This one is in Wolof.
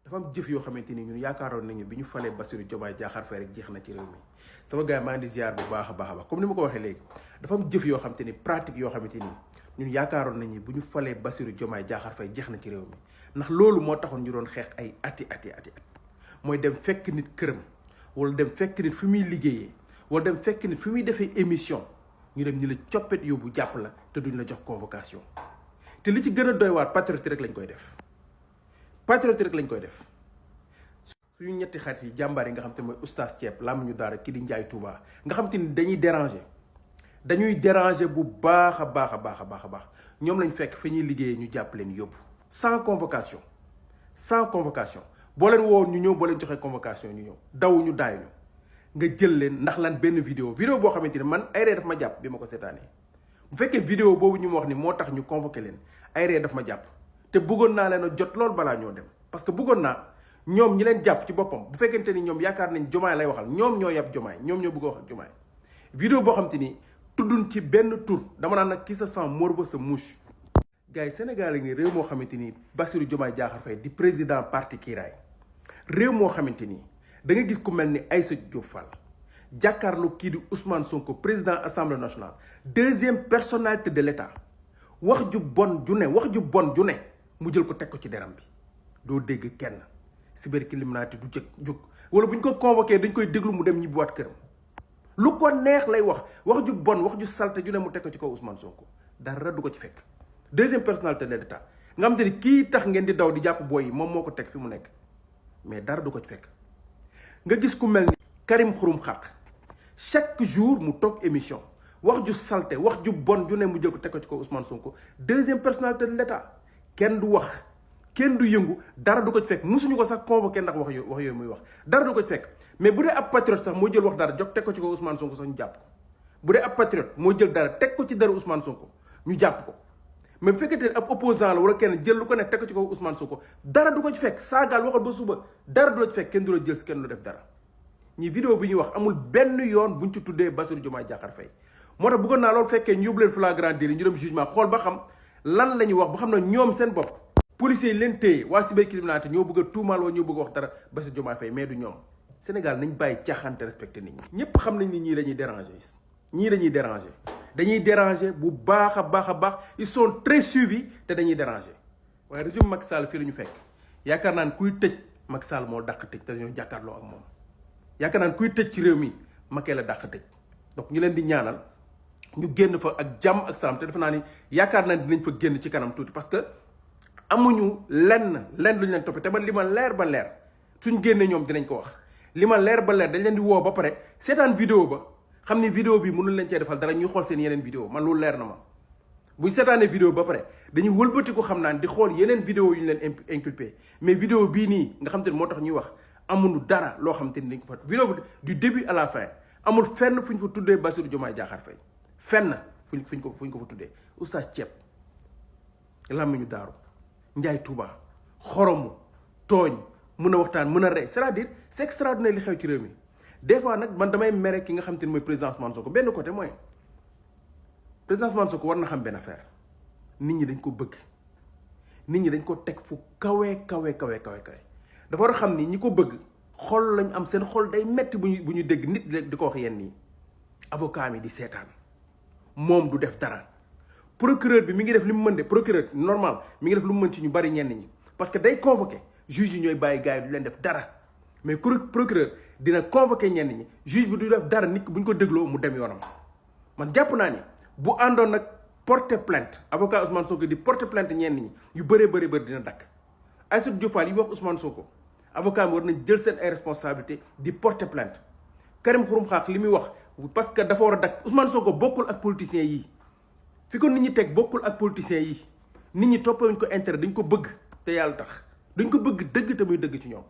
dafa am jëf yoo xamante ni ñun yaakaaroon nañu bi ñu falee Bassirou Diomaye Diakhar Faye rek jeex na ci réew mi sama gars yi maa ngi di ziar bu baax a baax comme ni ma ko waxee léegi dafa am jëf yoo xamante ni pratique yoo xamante ni ñun yaakaaroon nañu bu ñu falee Bassirou Diomaye Diakhar Faye jeex na ci réew mi ndax loolu moo taxoon ñu doon xeex ay ati mooy dem fekk nit këram wala dem fekk nit fi muy liggéeyee wala dem fekk nit fi muy defee émission ñu dem ñu la coppet yóbbu jàpp la te duñ la jox convocation te li ci gën a doy waar patriote rek lañ koy def suñu ñetti xarit yi jàmbaar yi nga xam te mooy oustaz Thiep làmmiñu daara kii di Ndiaye Touba nga xam te ni dañuy déranger bu baax a baax ñoom lañ fekk fi ñuy liggéeyee ñu jàpp leen yóbbu sans convocation boo leen woo ñu ñëw boo leen joxee convocation ñu ñëw dawuñu daayuñu nga jël leen ndax lan benn vidéo boo xamante ni man ay ree daf ma jàpp bi ma ko seetaanee bu fekkee vidéo boobu ñu ma wax ni moo tax ñu convoqué leen ay ree daf ma jàpp te bëggoon naa leen a jot loolu balaa ñoo dem parce que bëggoon naa ñoom ñi leen jàpp ci boppam bu fekkente ni ñoom yaakaar nañ Diomaye lay waxal ñoom ñoo yab Diomaye ñoom ñoo bëgg a wax ak Diomaye vidéo boo xam te ni tudduñ ci benn tur dama naan nag qui se sent morveux se mouche. gars yi Sénégal yi réew moo xamante ni Bassirou Diomaye Diakhar Faye di président parti Kiraay réew moo xamante ni da nga gis ku mel ni Aïssatou Diop Fall jàkkaarloo kii di Ousmane Sonko président assemblée nationale deuxième personnalité de l'État wax ju bon ju ne mu jël ko teg ko ci deram bi doo dégg kenn cybercriminalité du jóg wala bu ñu ko convoqué dañ koy déglu mu dem ñibbiwaat këram lu ko neex lay wax ju bon wax ju salte ju ne mu teg ko ci kaw Ousmane Sonko dara du ko ci fekk deuxième personnalité de l'État nga xam te ni kii tax ngeen di daw di jàpp booy yi moom moo ko teg fi mu nekk mais dara du ko ci fekk nga gis ku mel ni Karim Xurum Xaq chaque jour mu toog émission wax ju salte wax ju bon ju ne mu jël ko teg ko ci kaw Ousmane Sonko deuxième personnalité de l'État kenn du wax kenn du yëngu dara du ko ci fekk musuñu ko sax convoqué ndax wax yooyu muy wax dara du ko ci fekk mais bu dee ab patriote sax moo jël wax dara jóg teg ko ci kaw Ousmane Sonko sax ñu jàpp ko bu dee ab patriote moo jël dara teg ko ci dara Ousmane Sonko ñu jàpp ko mais bu fekkee ab opposant la wala kenn jël lu ko nekk teg ko ci kaw Ousmane Sonko dara du ko ci fekk saagaal waxal ba suba dara du la ci fekk kenn du la jël si kenn du def dara ñi vidéo bi ñuy wax amul benn yoon buñ ci tuddee Bassirou Diomaye Diakhar Faye moo tax bëggoon naa loolu fekkee ñu yóbbu leen flagrant délit ñu dem jugement xool ba xam lan la ñuy wax ba xam ne ñoom seen bopp policiers yi leen téye waa cybercriminalité ñoo bëgg a tuumaal wala ñoo bëgg a wax dara Bassirou Diomaye Faye mais du ñoom Sénégal nañ bàyyi caaxaante respecté nit ñi ñëpp xam nañ ni ñii dañuy déranger bu baax a baax ils sont très suivis te dañuy déranger waaye régime Macky Sall fii la ñu fekk yaakaar naan kuy tëj Macky Sall moo dàq tëj te dañoo jàkkaarloo ak moom yaakaar naan kuy tëj ci réew mi Macky la dàq tëj donc ñu leen di ñaanal ñu génn fa ak jàmm ak salaam te defe naa ni yaakaar naa dinañ fa génn ci kanam tuuti parce que amuñu lenn lu ñu leen toppee te man li ma leer ba leer suñ génnee ñoom dinañ ko wax li ma leer ba leer dañ leen di woo ba pare seetaan vidéo ba xam ni vidéo bi mënul leen cee defal dara ñuy xool seen yeneen vidéo man loolu leer na ma buñ seetaanee vidéo ba pare dañuy wëlbati ko xam naan di xool yeneen vidéo yu ñu leen inculpé mais vidéo bii nii nga xam te ne moo tax ñuy wax amuñu dara loo xam te ni dañ ko fa vidéo bi du début à la fin amul fenn fu ñu fa tuddee Bassirou Diomaye Diakhar Faye fenn fuñ ko fa tuddee oustaz Thiep làmmiñu daaru Ndiaye Touba xoromu tooñ mën a waxtaan mën a rey c'est-à-dire c'est extraordinaire li xew ci réew mi des fois nag man damay mere ki nga xam te ne mooy président Ousmane Sonko benn côté mooy président Ousmane Sonko war na xam benn affaire nit ñi dañ ko bëgg nit ñi dañ ko teg fu kawe dafa war a xam ni ñi ko bëgg xol lañ am seen xol day metti bu ñu dégg nit di ko wax yenn nii avocat mi di seetaan moom du def dara procureur bi mi ngi def li mu mën de procureur normal mi ngi def lu mu mën ci ñu bari ñenn ñi parce que day convoqué juge yi ñooy bàyyi gars yi du leen def dara mais procureur dina convoqué ñenn ñi juge bi du def dara nit bu ñu ko dégloo mu dem yoonam man jàpp naa ni bu àndoon nag porter plainte avocat Ousmane Sonko di porter plainte ñenn ñi yu bëree bëri dina dakk Aïssatou Diop Fall yi wax Ousmane Sonko avocat mi war nañ jël seen ay responsabilité di porter plainte Karim Xurum Xaq li muy wax parce que dafa war a dakk Ousmane Sonko bokkul ak politiciens yi fi ko nit ñi teg bokkul ak politiciens yi nit ñi toppewuñ ko intérêt dañ ko bëgg te yàlla tax dañ ko bëgg dëgg te muy dëgg ci ñoom